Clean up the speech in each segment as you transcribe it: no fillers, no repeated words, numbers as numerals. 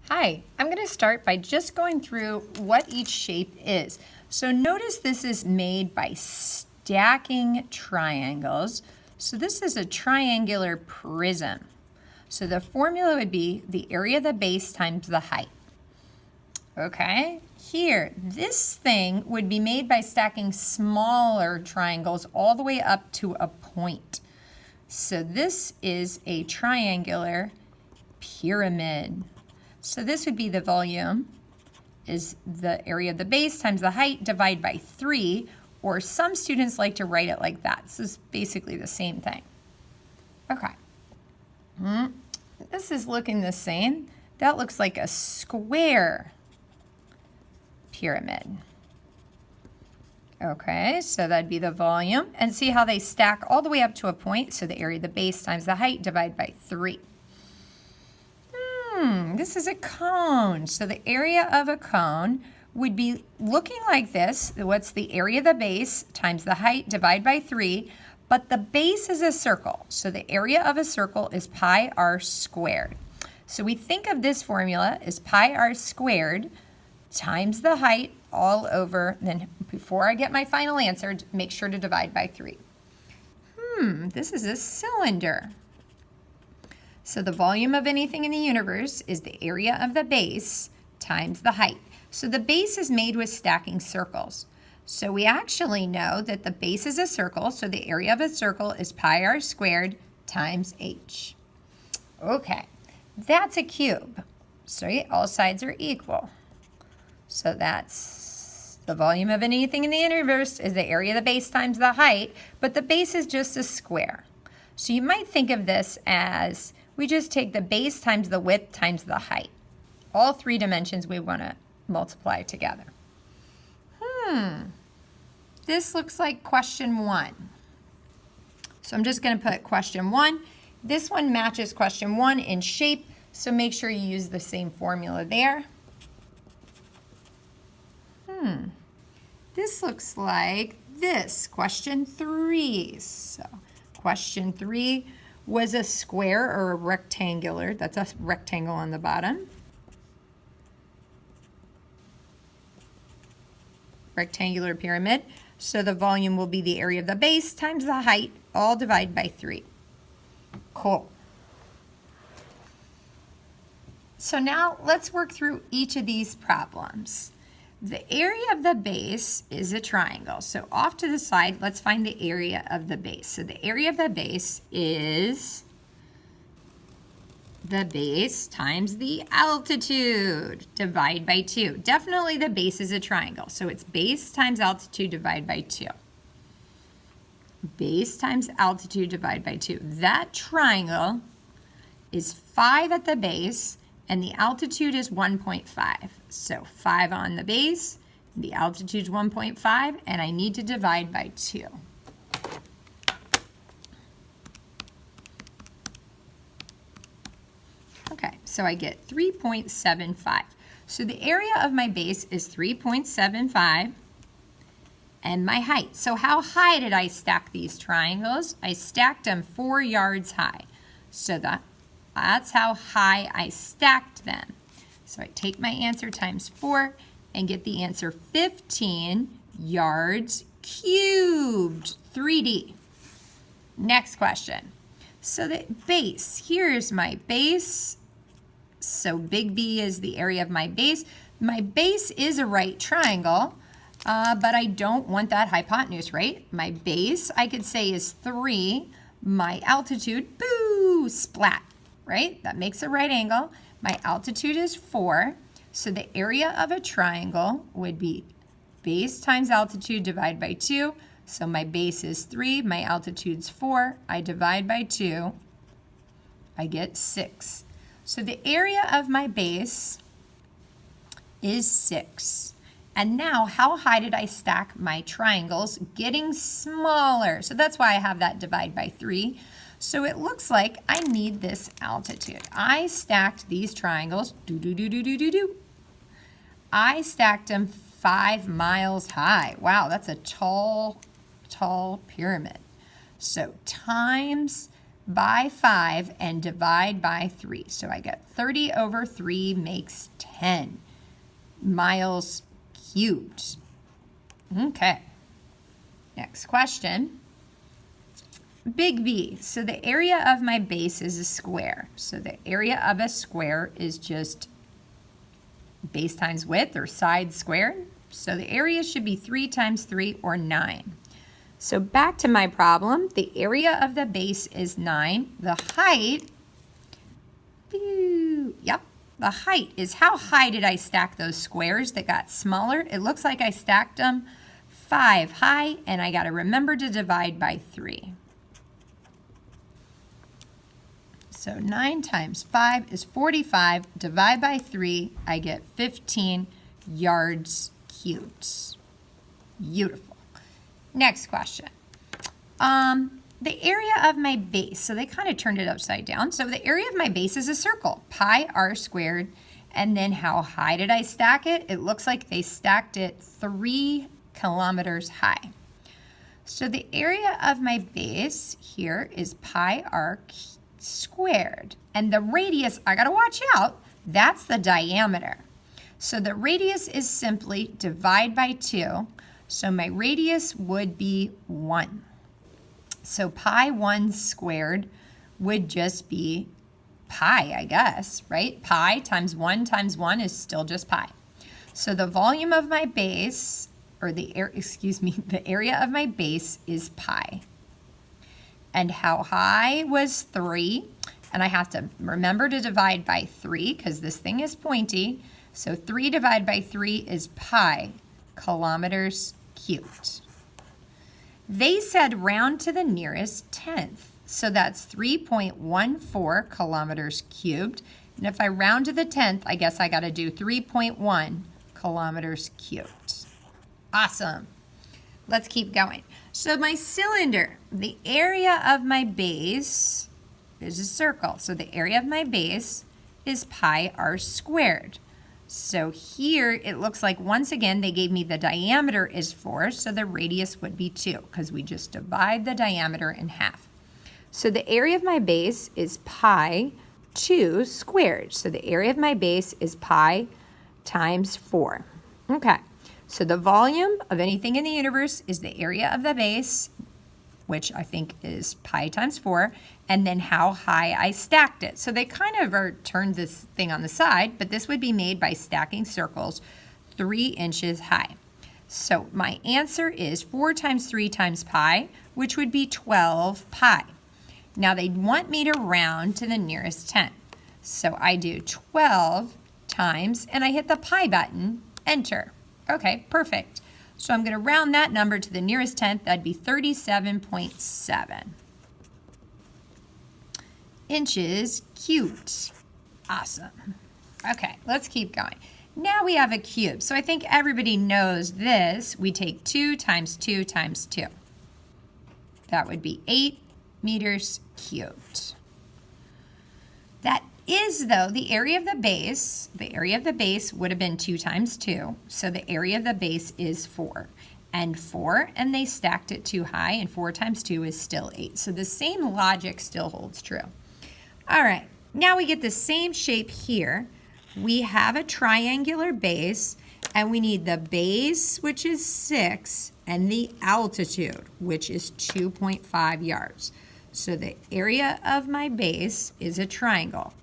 Hi, I'm going to start by just going through what each shape is. So notice this is made by stacking triangles. So this is a triangular prism. So the formula would be the area of the base times the height. Okay, here, this thing would be made by stacking smaller triangles all the way up to a point. So this is a triangular pyramid. So this would be the volume is the area of the base times the height divided by 3, or some students like to write it like that. This is basically the same thing. Okay. This is looking the same. That looks like a square pyramid. Okay, so that'd be the volume. And see how they stack all the way up to a point. So the area of the base times the height divided by 3. This is a cone. So the area of a cone would be looking like this. What's the area of the base times the height divided by 3, but the base is a circle. So the area of a circle is pi r squared. So we think of this formula as pi r squared times the height all over. Then before I get my final answer, make sure to divide by 3. This is a cylinder. So the volume of anything in the universe is the area of the base times the height. So the base is made with stacking circles. So we actually know that the base is a circle, so the area of a circle is pi r squared times h. Okay, that's a cube. So all sides are equal. So that's the volume of anything in the universe is the area of the base times the height, but the base is just a square. So you might think of this as we just take the base times the width times the height. All 3 dimensions we want to multiply together. This looks like question 1. So I'm just going to put question 1. This one matches question 1 in shape, so make sure you use the same formula there. This looks like this, question 3. So question 3 was a square or a rectangular. That's a rectangle on the bottom. Rectangular pyramid. So the volume will be the area of the base times the height, all divided by 3. Cool. So now let's work through each of these problems. The area of the base is a triangle. So off to the side, let's find the area of the base. So the area of the base is the base times the altitude divided by 2. Definitely the base is a triangle. So it's base times altitude divided by 2. Base times altitude divided by 2. That triangle is 5 at the base, and the altitude is 1.5. So 5 on the base, the altitude is 1.5, and I need to divide by 2. Okay, so I get 3.75. So the area of my base is 3.75, and my height. So how high did I stack these triangles? I stacked them 4 yards high. So that's how high I stacked them. So I take my answer times 4 and get the answer 15 yards cubed, 3D. Next question. So the base, here's my base. So big B is the area of my base. My base is a right triangle, but I don't want that hypotenuse, right? My base, I could say, is 3. My altitude, boo, splat. Right? That makes a right angle. My altitude is 4. So the area of a triangle would be base times altitude divided by 2. So my base is 3. My altitude's 4. I divide by 2. I get 6. So the area of my base is 6. And now, how high did I stack my triangles? Getting smaller. So that's why I have that divide by 3. So it looks like I need this altitude. I stacked these triangles, I stacked them 5 miles high. Wow, that's a tall pyramid. So times by 5 and divide by 3. So I get 30 over 3 makes 10 miles cubed. Okay. Next question. Big B. So the area of my base is a square. So the area of a square is just base times width, or side squared. So the area should be 3 times 3, or 9. So back to my problem. The area of the base is 9. The height, yep, the height is how high did I stack those squares that got smaller? It looks like I stacked them 5 high, and I got to remember to divide by 3. So 9 times 5 is 45. Divide by 3, I get 15 yards cubed. Beautiful. Next question. The area of my base. So they kind of turned it upside down. So the area of my base is a circle, pi r squared. And then how high did I stack it? It looks like they stacked it 3 kilometers high. So the area of my base here is pi r squared. And the radius, I gotta watch out, that's the diameter. So the radius is simply divide by 2. So my radius would be 1. So pi 1 squared would just be pi, I guess, right? Pi times 1 is still just pi. So the volume of my base, or the area of my base is pi. And how high was 3? And I have to remember to divide by 3 because this thing is pointy. So 3 divided by 3 is pi kilometers cubed. They said round to the nearest tenth. So that's 3.14 kilometers cubed. And if I round to the tenth, I guess I got to do 3.1 kilometers cubed. Awesome. Let's keep going. So my cylinder, the area of my base is a circle. So the area of my base is pi r squared. So here it looks like once again they gave me the diameter is 4, so the radius would be 2 because we just divide the diameter in half. So the area of my base is pi 2 squared. So the area of my base is pi times 4. Okay. So the volume of anything in the universe is the area of the base, which I think is pi times 4, and then how high I stacked it. So they kind of turned this thing on the side, but this would be made by stacking circles 3 inches high. So my answer is 4 times 3 times pi, which would be 12 pi. Now they want me to round to the nearest 10. So I do 12 times, and I hit the pi button, enter. Okay, perfect. So I'm going to round that number to the nearest tenth. That'd be 37.7 inches cubed. Awesome. Okay, let's keep going. Now we have a cube. So I think everybody knows this. We take 2 times 2 times 2. That would be 8 meters cubed. That is, though, the area of the base. The area of the base would have been 2 times 2. So the area of the base is 4. And 4, and they stacked it too high, and 4 times 2 is still 8. So the same logic still holds true. All right, now we get the same shape here. We have a triangular base, and we need the base, which is 6, and the altitude, which is 2.5 yards. So the area of my base is a triangle.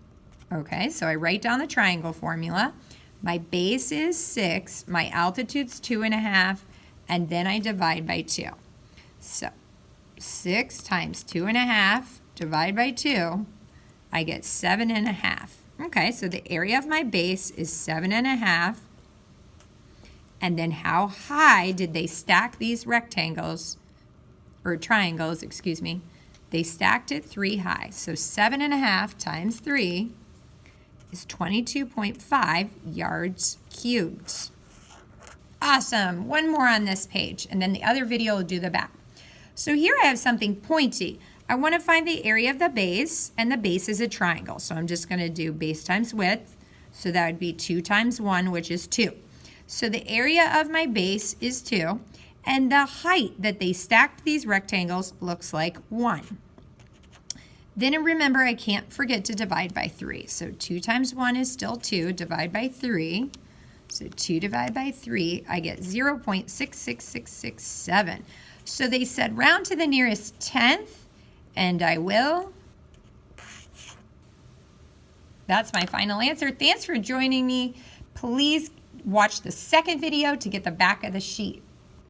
Okay, so I write down the triangle formula. My base is 6, my altitude's 2.5, and then I divide by 2. So 6 times 2.5 divided by 2, I get 7.5. Okay, so the area of my base is 7.5. And then how high did they stack these rectangles, or triangles, excuse me? They stacked it 3 high. So 7.5 times 3 is 22.5 yards cubed. Awesome. One more on this page, and then the other video will do the back. So here I have something pointy. I want to find the area of the base, and the base is a triangle. So I'm just going to do base times width. So that would be 2 times 1, which is 2. So the area of my base is 2, and the height that they stacked these rectangles looks like 1. Then remember, I can't forget to divide by 3. So 2 times 1 is still 2. Divide by 3. So 2 divided by 3, I get 0.66667. So they said round to the nearest tenth, and I will. That's my final answer. Thanks for joining me. Please watch the second video to get the back of the sheet.